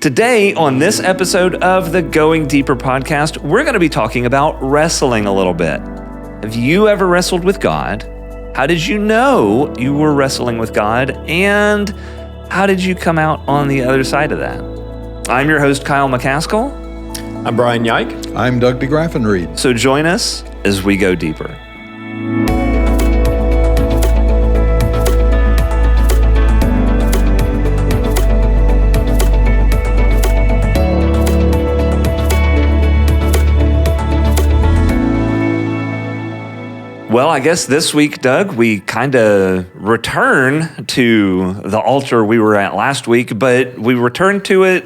Today, on this episode of the Going Deeper podcast, we're going to be talking about wrestling a little bit. Have you ever wrestled with God? How did you know you were wrestling with God? And how did you come out on the other side of that? I'm your host, Kyle McCaskill. I'm Brian Yike. I'm Doug DeGraffenreid. So join us as we go deeper. Well, I guess this week, Doug, we kind of return to the altar we were at last week, but we returned to it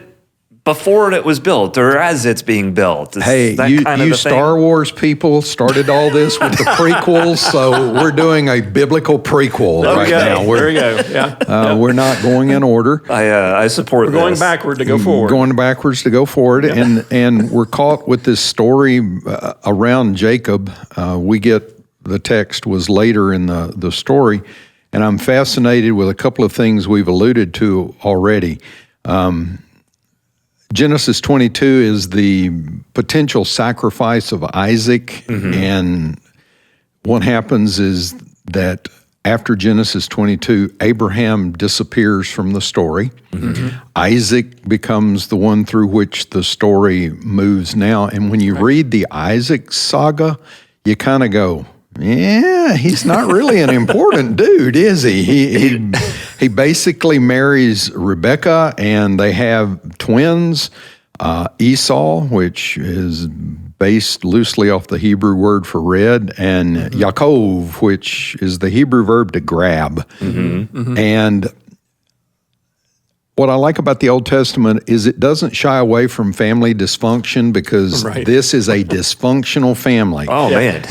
before it was built or as it's being built. Hey, you Star Wars people started all this with the prequels, so we're doing a biblical prequel right now. There we go. Yeah. We're not going in order. I support this. We're going backward to go forward. Going backwards to go forward, and we're caught with this story around Jacob. We get the text was later in the story, and I'm fascinated with a couple of things we've alluded to already. Genesis 22 is the potential sacrifice of Isaac, and what happens is that after Genesis 22, Abraham disappears from the story. Isaac becomes the one through which the story moves now, and when you read the Isaac saga, you kind of go, yeah, he's not really an important dude, is he? He basically marries Rebecca, and they have twins, Esau, which is based loosely off the Hebrew word for red, and Yaakov, which is the Hebrew verb to grab. And what I like about the Old Testament is it doesn't shy away from family dysfunction, because this is a dysfunctional family. Oh, man.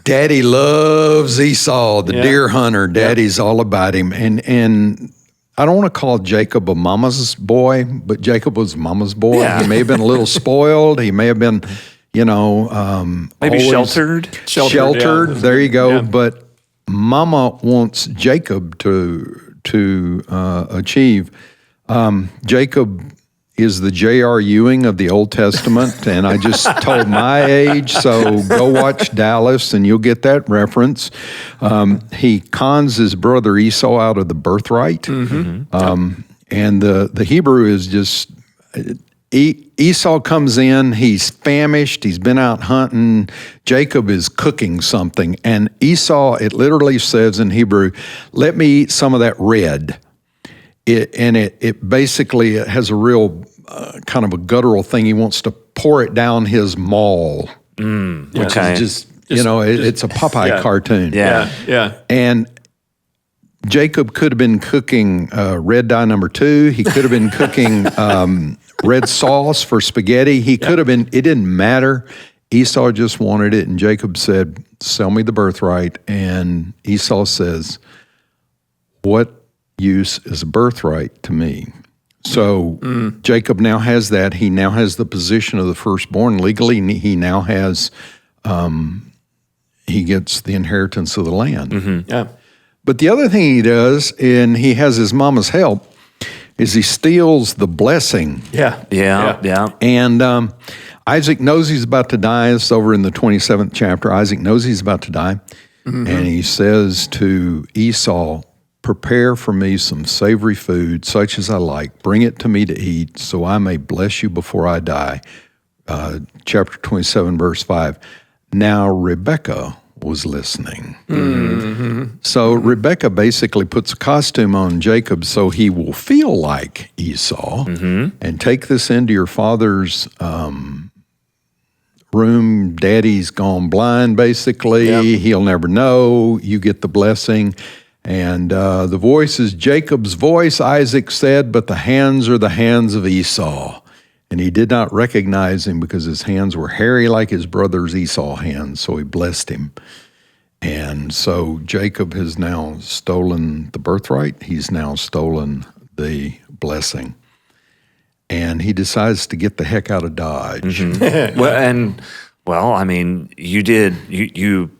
Daddy loves Esau, the deer hunter. Daddy's all about him. And I don't want to call Jacob a mama's boy, but Jacob was mama's boy. Yeah. He may have been a little spoiled. He may have been, maybe always sheltered. Sheltered. There you go. Yeah. But mama wants Jacob to achieve. Jacob is the J.R. Ewing of the Old Testament, and I just told my age, so go watch Dallas and you'll get that reference. He cons his brother Esau out of the birthright, and the Hebrew is just, Esau comes in, he's famished, he's been out hunting, Jacob is cooking something, and Esau, it literally says in Hebrew, let me eat some of that red. It basically has a real kind of a guttural thing. He wants to pour it down his maul, which is just it's a Popeye cartoon. Yeah. And Jacob could have been cooking red dye number 2. He could have been cooking red sauce for spaghetti. He could have been, it didn't matter. Esau just wanted it. And Jacob said, sell me the birthright. And Esau says, what use is a birthright to me? So Jacob now has that. He now has the position of the firstborn legally. He now has, he gets the inheritance of the land. But the other thing he does, and he has his mama's help, is he steals the blessing. Yeah. And Isaac knows he's about to die. It's over in the 27th chapter. Isaac knows he's about to die. And he says to Esau, prepare for me some savory food, such as I like. Bring it to me to eat, so I may bless you before I die. Chapter 27, verse 5. Now Rebecca was listening. So Rebecca basically puts a costume on Jacob so he will feel like Esau, and take this into your father's room. Daddy's gone blind, basically. He'll never know. You get the blessing. And the voice is Jacob's voice, Isaac said, but the hands are the hands of Esau. And he did not recognize him because his hands were hairy like his brother's Esau hands, so he blessed him. And so Jacob has now stolen the birthright. He's now stolen the blessing. And he decides to get the heck out of Dodge. Well, I mean, you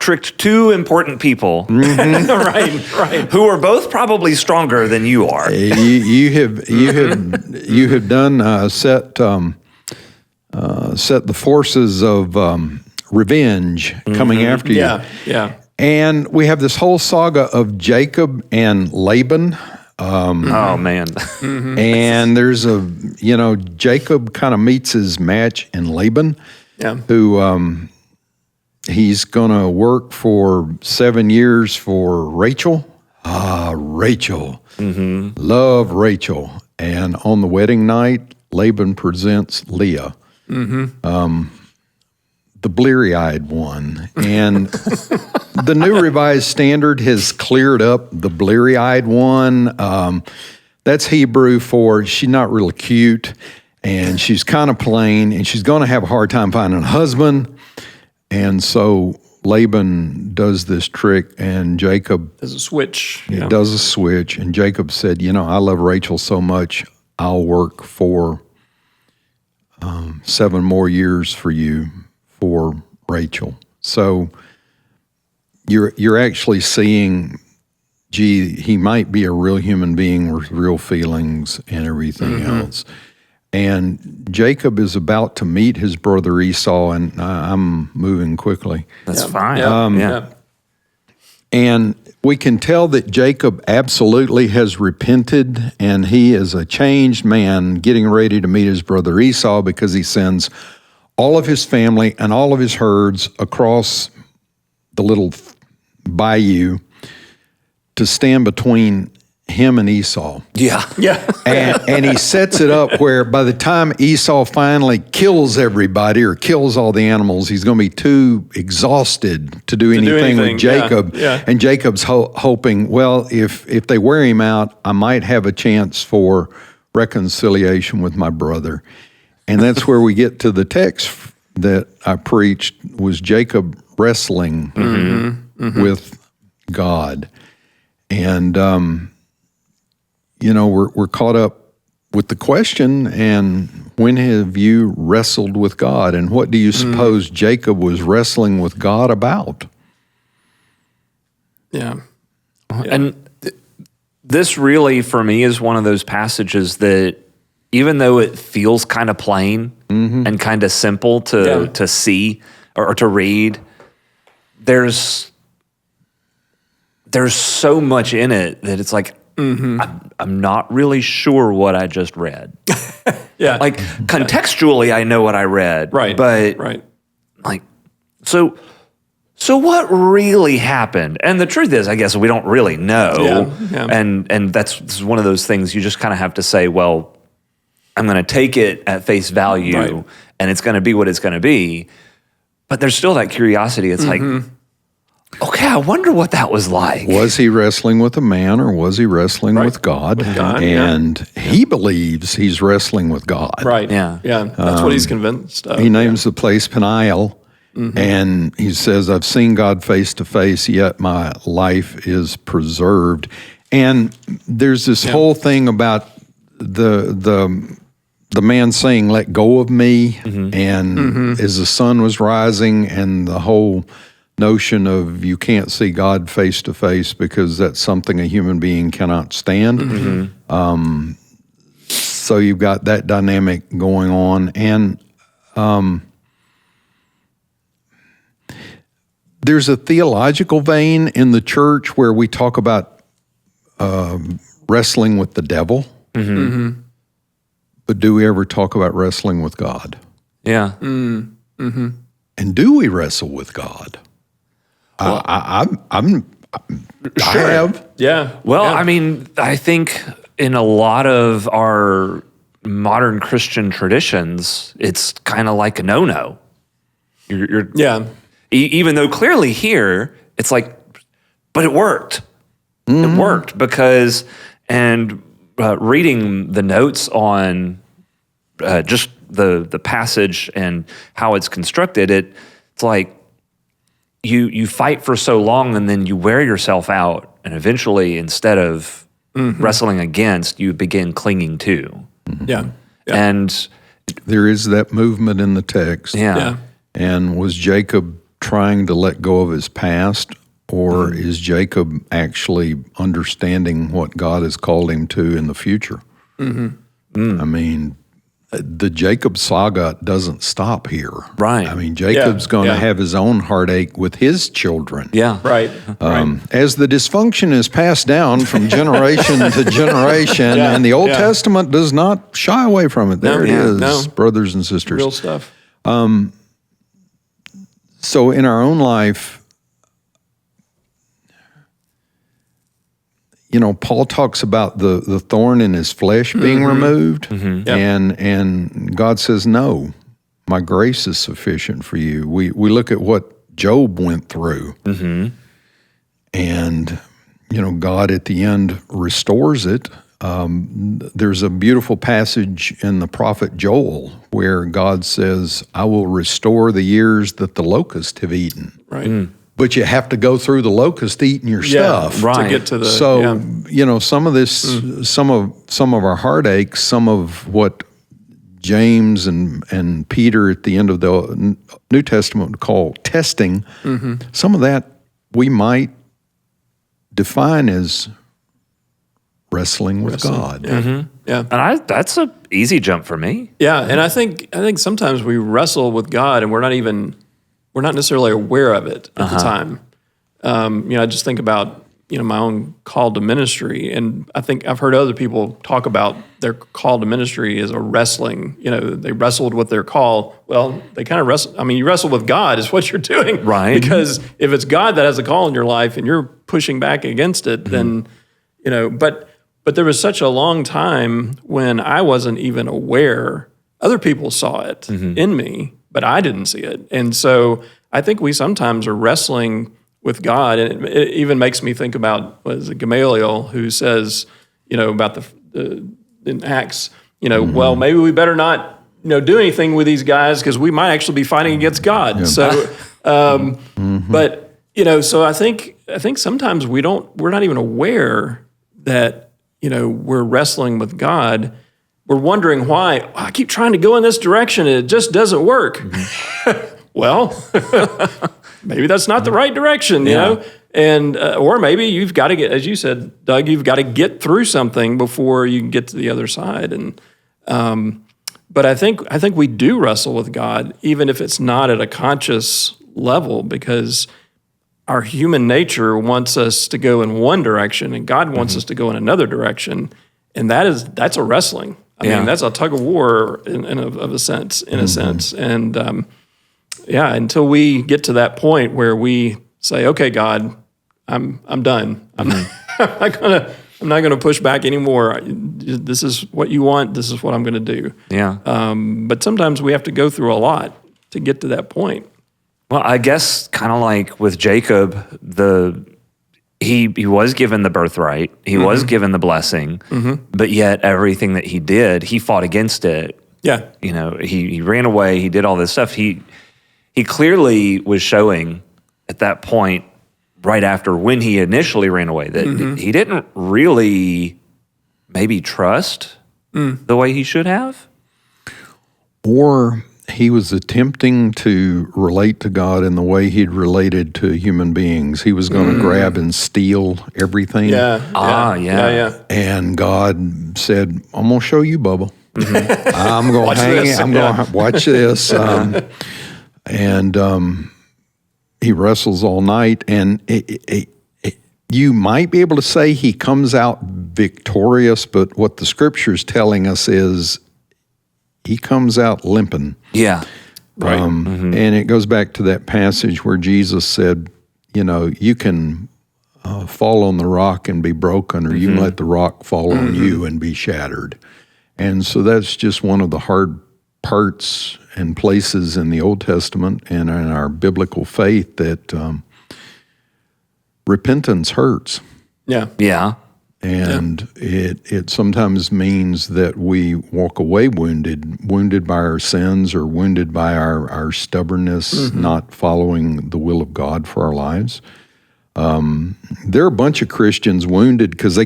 tricked two important people right. who are both probably stronger than you are. You have done set the forces of revenge coming after you. Yeah. And we have this whole saga of Jacob and Laban. Oh man. And there's Jacob kind of meets his match in Laban, who he's going to work for 7 years for Rachel. Rachel. Love Rachel. And on the wedding night, Laban presents Leah, the bleary-eyed one. And the New Revised Standard has cleared up the bleary-eyed one. That's Hebrew for she's not real cute, and she's kind of plain, and she's going to have a hard time finding a husband. And so Laban does this trick, and Jacob Does a switch. does a switch. And Jacob said, I love Rachel so much, I'll work for 7 more years for you for Rachel. So you're actually seeing, he might be a real human being with real feelings and everything else. And Jacob is about to meet his brother Esau, and I'm moving quickly. That's fine. And we can tell that Jacob absolutely has repented, and he is a changed man getting ready to meet his brother Esau, because he sends all of his family and all of his herds across the little bayou to stand between him and Esau. Yeah. And he sets it up where by the time Esau finally kills everybody or kills all the animals, he's going to be too exhausted to do anything with Jacob. Yeah. And Jacob's hoping, well, if they wear him out, I might have a chance for reconciliation with my brother. And that's where we get to the text that I preached, was Jacob wrestling with God. And we're caught up with the question, and when have you wrestled with God? And what do you suppose Jacob was wrestling with God about? Yeah. And this really, for me, is one of those passages that, even though it feels kind of plain and kind of simple to see or to read, there's so much in it that it's like, I'm not really sure what I just read. Like contextually, I know what I read. Right. But like, so what really happened? And the truth is, I guess we don't really know. Yeah. And that's one of those things you just kind of have to say, well, I'm going to take it at face value, and it's going to be what it's going to be. But there's still that curiosity. It's like, okay, I wonder what that was like. Was he wrestling with a man, or was he wrestling with God? And he believes he's wrestling with God. Right. Yeah. Yeah. That's what he's convinced of. He names the place Peniel, and he says, I've seen God face to face, yet my life is preserved. And there's this whole thing about the man saying, let go of me, and as the sun was rising, and the whole notion of you can't see God face to face because that's something a human being cannot stand. So you've got that dynamic going on. And there's a theological vein in the church where we talk about wrestling with the devil. But do we ever talk about wrestling with God? Yeah. And do we wrestle with God? I have. Yeah. Well, I mean, I think in a lot of our modern Christian traditions, it's kind of like a no-no. You're even though clearly here, it's like, but it worked. It worked because, and reading the notes on just the passage and how it's constructed, it's like you fight for so long, and then you wear yourself out, and eventually, instead of wrestling against, you begin clinging to. Yeah. And there is that movement in the text. yeah. And was Jacob trying to let go of his past, or is Jacob actually understanding what God has called him to in the future? I mean, the Jacob saga doesn't stop here. Right. I mean, Jacob's going to have his own heartache with his children. Yeah. Right. As the dysfunction is passed down from generation to generation, and the Old Testament does not shy away from it. There it is, brothers and sisters. Real stuff. So in our own life, Paul talks about the thorn in his flesh being removed, and God says, no, my grace is sufficient for you. We look at what Job went through, and God at the end restores it. There's a beautiful passage in the prophet Joel where God says, I will restore the years that the locusts have eaten. Right. But you have to go through the locust eating your stuff. To get to the some of this, some of our heartaches, some of what James and Peter at the end of the New Testament would call testing, some of that we might define as wrestling with God. Yeah. And that's an easy jump for me. Yeah, and I think sometimes we wrestle with God and we're not necessarily aware of it at the time. I just think about my own call to ministry, and I think I've heard other people talk about their call to ministry as a wrestling. They wrestled with their call. Well, they kind of wrestle. I mean, you wrestle with God is what you're doing, right? Because if it's God that has a call in your life and you're pushing back against it, then But there was such a long time when I wasn't even aware. Other people saw it in me, but I didn't see it. And so I think we sometimes are wrestling with God. And it even makes me think about, Gamaliel, who says, about the in Acts, well, maybe we better not, do anything with these guys because we might actually be fighting against God. Yeah. So, but, so I think sometimes we're not even aware that, we're wrestling with God. We're wondering why I keep trying to go in this direction and it just doesn't work. Well, maybe that's not the right direction, you know? And, or maybe you've got to get, as you said, Doug, you've got to get through something before you can get to the other side. And, but I think we do wrestle with God, even if it's not at a conscious level, because our human nature wants us to go in one direction and God wants us to go in another direction. And that's a wrestling. I mean, that's a tug of war in a sense. And until we get to that point where we say, okay, God, I'm done. I'm not gonna push back anymore. This is what you want. This is what I'm gonna do. Yeah. But sometimes we have to go through a lot to get to that point. Well, I guess kind of like with Jacob, he was given the birthright, he was given the blessing, but yet everything that he did, he fought against it. Yeah, he ran away, he did all this stuff. He clearly was showing at that point, right after when he initially ran away, that he didn't really maybe trust the way he should have, or he was attempting to relate to God in the way he'd related to human beings. He was going to grab and steal everything. Yeah. And God said, I'm going to show you, Bubba. I'm going to hang it. I'm going to watch this. He wrestles all night. And you might be able to say he comes out victorious, but what the Scripture's telling us is he comes out limping. Yeah. Right. And it goes back to that passage where Jesus said, you can fall on the rock and be broken, or you can let the rock fall on you and be shattered. And so that's just one of the hard parts and places in the Old Testament and in our biblical faith that repentance hurts. Yeah. Yeah. And it sometimes means that we walk away wounded by our sins or wounded by our stubbornness, not following the will of God for our lives. There are a bunch of Christians wounded because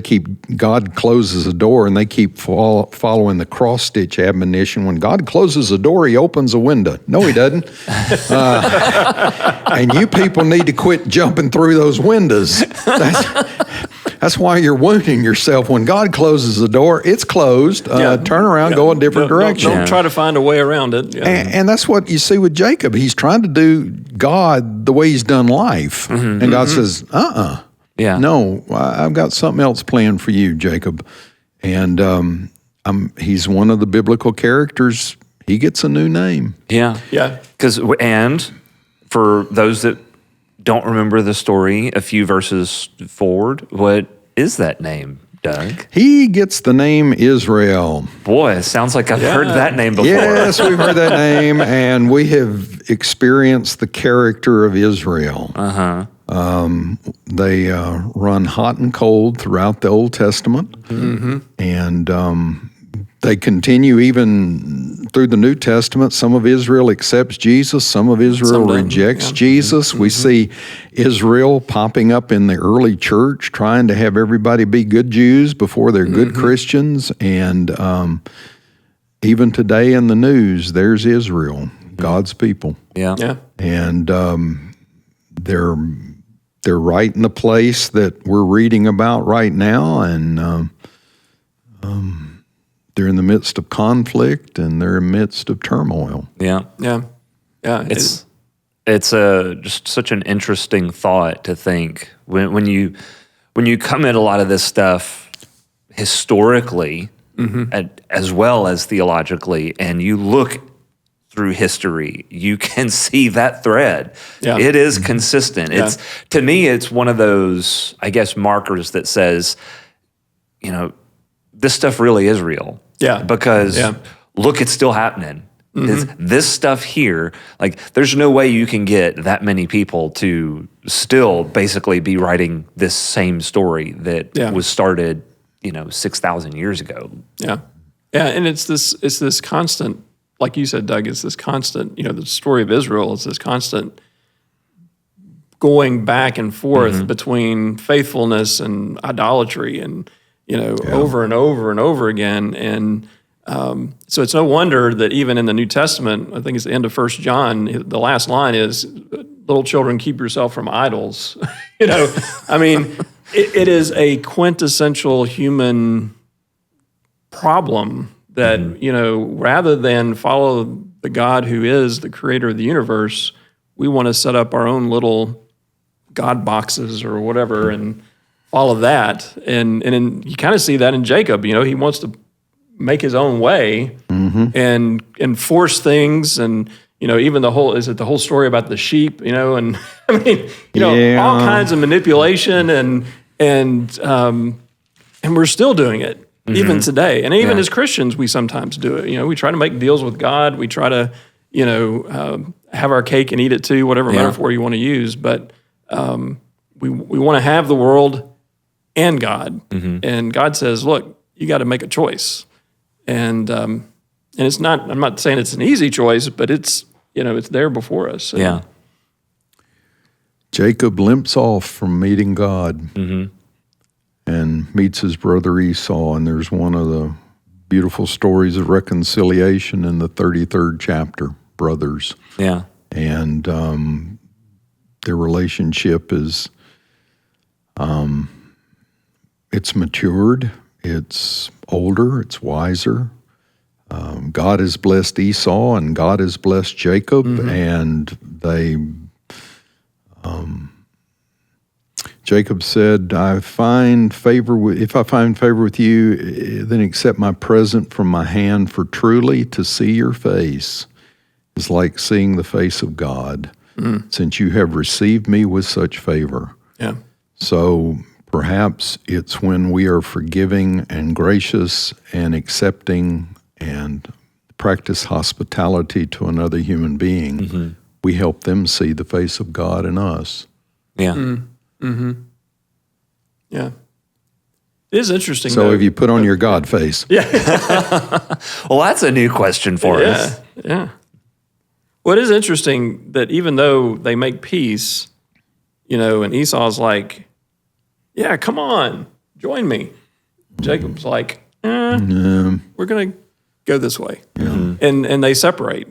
God closes a door and they keep following the cross-stitch admonition. When God closes a door, he opens a window. No, he doesn't. And you people need to quit jumping through those windows. That's why you're wounding yourself. When God closes the door, it's closed. Turn around, go a different direction. Don't try to find a way around it. Yeah. And that's what you see with Jacob. He's trying to do God the way he's done life. And God says, no, I've got something else planned for you, Jacob. And he's one of the biblical characters. He gets a new name. Yeah. And for those that don't remember the story, a few verses forward, what is that name, Doug? He gets the name Israel. Boy, it sounds like I've heard that name before. Yes, we've heard that name, and we have experienced the character of Israel. They run hot and cold throughout the Old Testament, and they continue even through the New Testament. Some of Israel accepts Jesus. Some of Israel rejects Jesus. We see Israel popping up in the early church, trying to have everybody be good Jews before they're good Christians. And even today in the news, there's Israel, God's people. And they're right in the place that we're reading about right now, and they're in the midst of conflict and they're in the midst of turmoil. It's just such an interesting thought to think when you come at a lot of this stuff historically, as well as theologically, and you look through history, you can see that thread. It is consistent. To me, it's one of those, I guess, markers that says, this stuff really is real. Because look, it's still happening. This stuff here, like, there's no way you can get that many people to still basically be writing this same story that was started, 6,000 years ago. And it's this constant, like you said, Doug, it's this constant, the story of Israel is this constant going back and forth between faithfulness and idolatry and, over and over and over again. And so it's no wonder that even in the New Testament, I think it's the end of 1 John, the last line is, little children, keep yourself from idols. I mean, it is a quintessential human problem that, rather than follow the God who is the creator of the universe, we want to set up our own little God boxes or whatever and all of that. And you kind of see that in Jacob. He wants to make his own way and force things. And, even the whole story about the sheep, and I mean, all kinds of manipulation and we're still doing it even today. And even as Christians, we sometimes do it. We try to make deals with God. We try to, have our cake and eat it too, whatever metaphor you want to use. But we want to have the world and God. And God says, look, you got to make a choice. And it's not, I'm not saying it's an easy choice, but it's, it's there before us. And Jacob limps off from meeting God and meets his brother Esau. And there's one of the beautiful stories of reconciliation in the 33rd chapter, brothers. And their relationship is, it's matured, it's older, it's wiser. God has blessed Esau and God has blessed Jacob, and Jacob said, if I find favor with you, then accept my present from my hand, for truly to see your face is like seeing the face of God, since you have received me with such favor. So perhaps it's when we are forgiving and gracious and accepting and practice hospitality to another human being, we help them see the face of God in us. It is interesting. So have you put on your God face? Well, that's a new question for us. Well, it is interesting that even though they make peace, and Esau's like, yeah, come on, join me. Jacob's like, we're going to go this way. And they separate,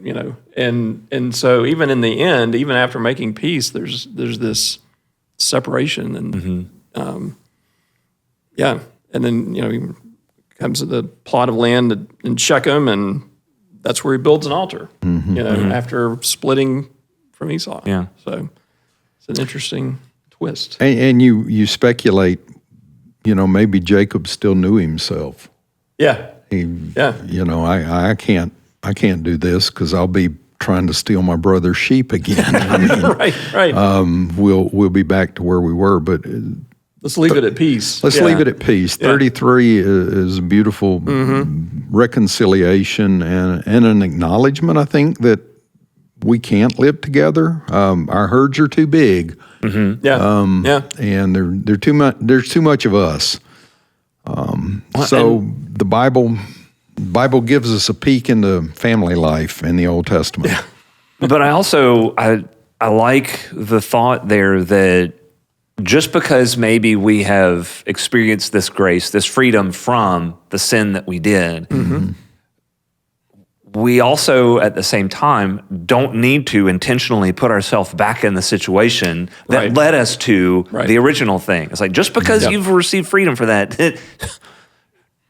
And so even in the end, even after making peace, there's this separation. And and then, he comes to the plot of land in Shechem, and that's where he builds an altar, after splitting from Esau. Yeah. So it's an interesting twist. And you speculate, maybe Jacob still knew himself. Yeah. I can't do this because I'll be trying to steal my brother's sheep again. Right. We'll be back to where we were, but let's leave it at peace. Let's leave it at peace. 33 is a beautiful reconciliation and an acknowledgement, I think, that we can't live together. Our herds are too big. And there's too much of us. So the Bible gives us a peek into family life in the Old Testament. Yeah. But I like the thought there that just because maybe we have experienced this grace, this freedom from the sin that we did, we also, at the same time, don't need to intentionally put ourselves back in the situation that led us to the original thing. It's like, just because you've received freedom for that,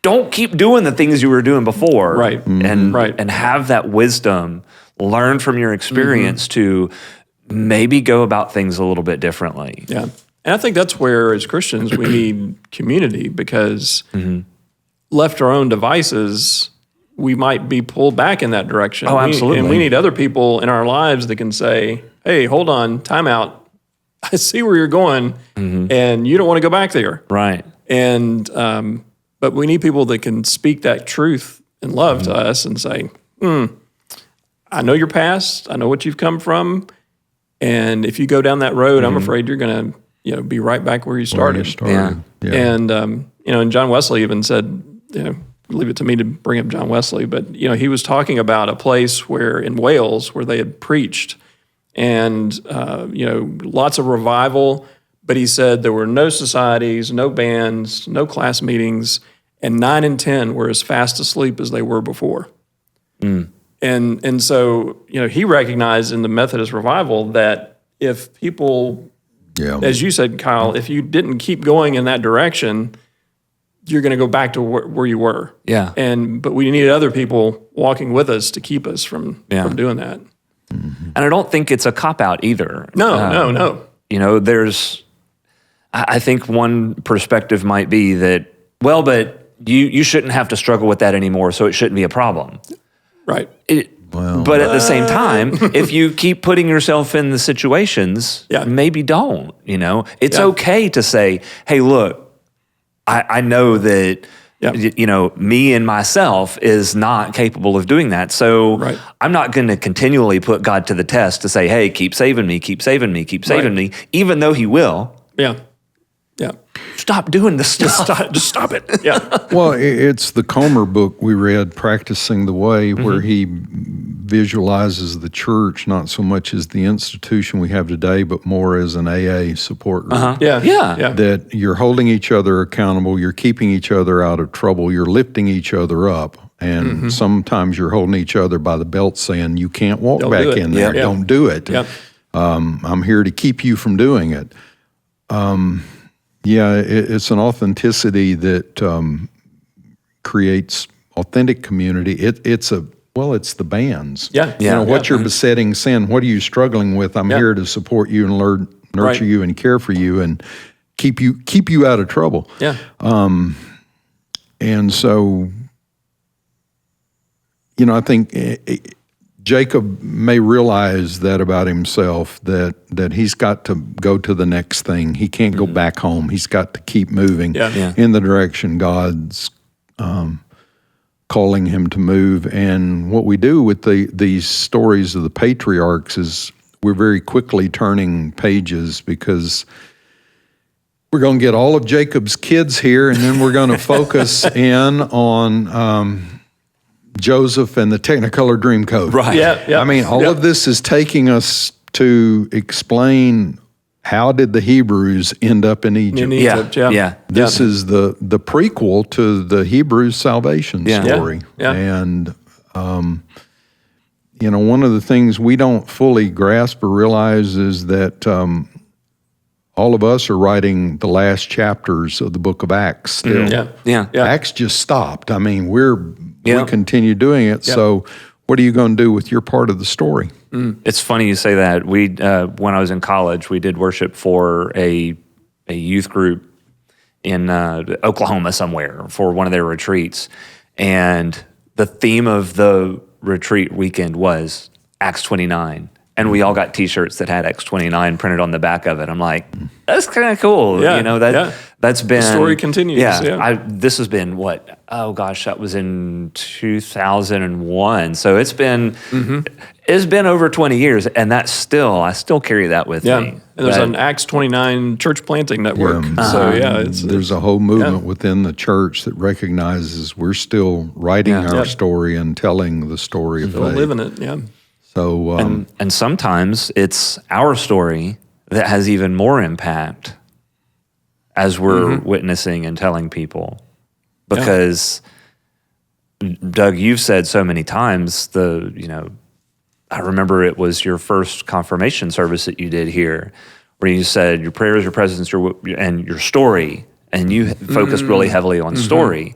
don't keep doing the things you were doing before. And have that wisdom, learn from your experience to maybe go about things a little bit differently. Yeah. And I think that's where, as Christians, we need community, because left to our own devices, we might be pulled back in that direction. Oh, absolutely. And we need other people in our lives that can say, hey, hold on, time out. I see where you're going, and you don't want to go back there. Right. And but we need people that can speak that truth and love to us and say, I know your past. I know what you've come from. And if you go down that road, I'm afraid you're going to be right back where you started. Yeah. And, and John Wesley even said, leave it to me to bring up John Wesley, but, he was talking about a place where in Wales where they had preached and, lots of revival, but he said there were no societies, no bands, no class meetings, and 9 in 10 were as fast asleep as they were before. And so, he recognized in the Methodist revival that if people, as you said, Kyle, if you didn't keep going in that direction, you're going to go back to where you were. Yeah. But we needed other people walking with us to keep us from doing that. And I don't think it's a cop-out either. No. I think one perspective might be that, well, but you shouldn't have to struggle with that anymore, so it shouldn't be a problem. Right. But at the same time, if you keep putting yourself in the situations, maybe don't. It's okay to say, hey, look, I know that me and myself is not capable of doing that. So I'm not going to continually put God to the test to say, hey, keep saving me, keep saving me, keep saving me, even though he will. Yeah. Stop doing this stuff. Just stop it. Well, it's the Comer book we read, Practicing the Way, where he visualizes the church not so much as the institution we have today, but more as an AA support group. That you're holding each other accountable, you're keeping each other out of trouble, you're lifting each other up, and sometimes you're holding each other by the belt saying, you can't walk back in there, don't do it. I'm here to keep you from doing it. It's an authenticity that creates authentic community. It's the bands. What's your besetting sin? What are you struggling with? I'm here to support you and nurture you and care for you and keep you out of trouble. And so, I think Jacob may realize that about himself, that he's got to go to the next thing. He can't go back home. He's got to keep moving in the direction God's calling him to move. And what we do with these stories of the patriarchs is we're very quickly turning pages, because we're going to get all of Jacob's kids here, and then we're going to focus in on Joseph and the Technicolor Dreamcoat. Right. I mean, all of this is taking us to explain how did the Hebrews end up in Egypt? In Egypt, yeah. This is the prequel to the Hebrews' salvation story. Yeah. And, one of the things we don't fully grasp or realize is that all of us are writing the last chapters of the book of Acts still. Yeah. Acts just stopped. I mean, we continue doing it. So what are you going to do with your part of the story? It's funny you say that. We, when I was in college, we did worship for a youth group in Oklahoma somewhere for one of their retreats. And the theme of the retreat weekend was Acts 29. And we all got T-shirts that had Acts 29 printed on the back of it. I'm like, that's kind of cool. Yeah, That's been... The story continues. This has been what? Oh gosh, that was in 2001. So it's been over 20 years, and I still carry that with me. And there's an Acts 29 church planting network. There's a whole movement within the church that recognizes we're still writing our story and telling the story of faith. Living it, So, and sometimes it's our story that has even more impact as we're witnessing and telling people. Because, Doug, you've said so many times, I remember it was your first confirmation service that you did here, where you said your prayers, your presence, and your story, and you focused really heavily on story.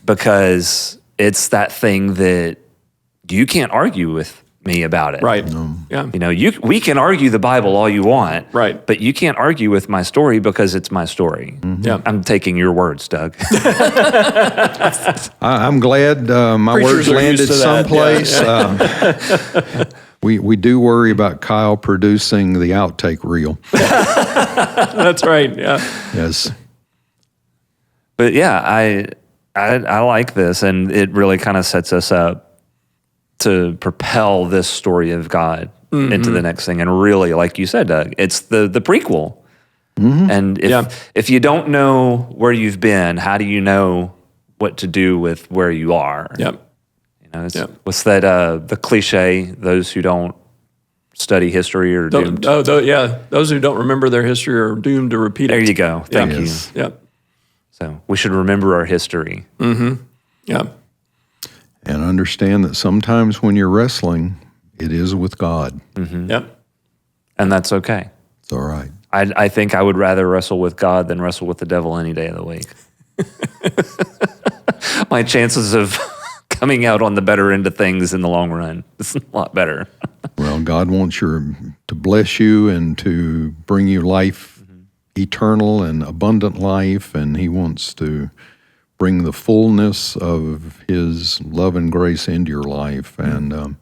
Because it's that thing that you can't argue with me about it. Right. We can argue the Bible all you want. Right. But you can't argue with my story because it's my story. Yeah. I'm taking your words, Doug. I'm glad my Preachers words are used landed to that. someplace. We do worry about Kyle producing the outtake reel. That's right. Yeah. Yes. But I like this, and it really kind of sets us up to propel this story of God into the next thing. And really, like you said, Doug, it's the prequel. And if you don't know where you've been, how do you know what to do with where you are? What's that, the cliche, those who don't study history are doomed. Those who don't remember their history are doomed to repeat it. There you go. Thank you. Yep. So we should remember our history. Yeah. And understand that sometimes when you're wrestling, it is with God. Yep. And that's okay. It's all right. I think I would rather wrestle with God than wrestle with the devil any day of the week. My chances of coming out on the better end of things in the long run is a lot better. Well, God wants to bless you and to bring you life, eternal and abundant life, and He wants to bring the fullness of His love and grace into your life. And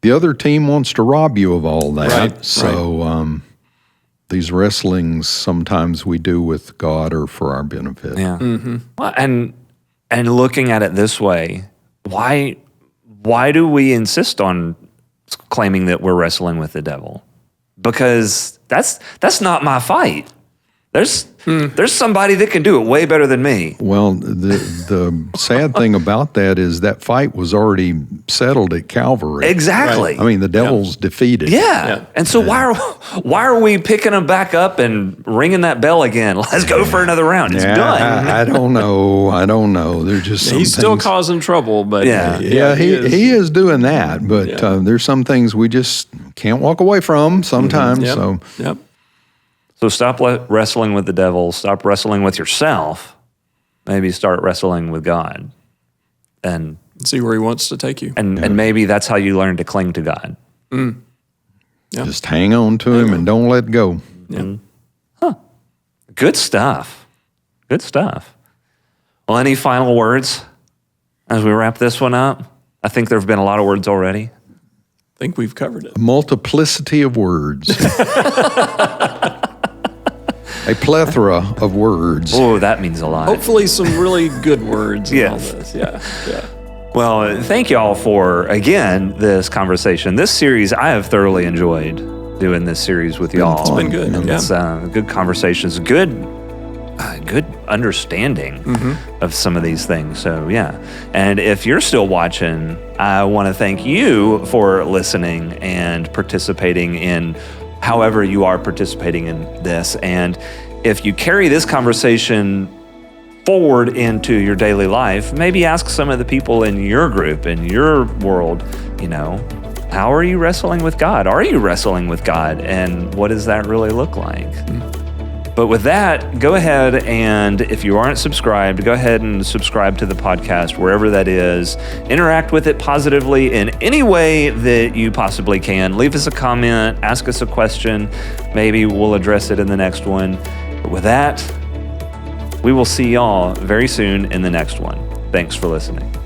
the other team wants to rob you of all that. Right, so these wrestlings sometimes we do with God are for our benefit. Yeah. Well, and looking at it this way, why do we insist on claiming that we're wrestling with the devil? Because that's not my fight. There's somebody that can do it way better than me. Well, the sad thing about that is that fight was already settled at Calvary. Exactly. Right. I mean, the devil's defeated. Yeah. And so why are we picking him back up and ringing that bell again? Let's go for another round. It's done. I don't know. There's just some He's still things. causing trouble, but he is doing that. But there's some things we just can't walk away from sometimes. So stop wrestling with the devil. Stop wrestling with yourself. Maybe start wrestling with God, and see where He wants to take you. And maybe that's how you learn to cling to God. Just hang on to Him and don't let go. Good stuff. Good stuff. Well, any final words as we wrap this one up? I think there have been a lot of words already. I think we've covered it. A multiplicity of words. A plethora of words. Oh, that means a lot. Hopefully some really good words in all this. Yeah. Well, thank you all for, again, this conversation. This series, I have thoroughly enjoyed doing this series with y'all. It's been good. It's good conversations, good understanding of some of these things. So, And if you're still watching, I want to thank you for listening and participating in however you are participating in this. And if you carry this conversation forward into your daily life, maybe ask some of the people in your group, in your world, how are you wrestling with God? Are you wrestling with God? And what does that really look like? But with that, go ahead and if you aren't subscribed, go ahead and subscribe to the podcast, wherever that is. Interact with it positively in any way that you possibly can. Leave us a comment, ask us a question. Maybe we'll address it in the next one. But with that, we will see y'all very soon in the next one. Thanks for listening.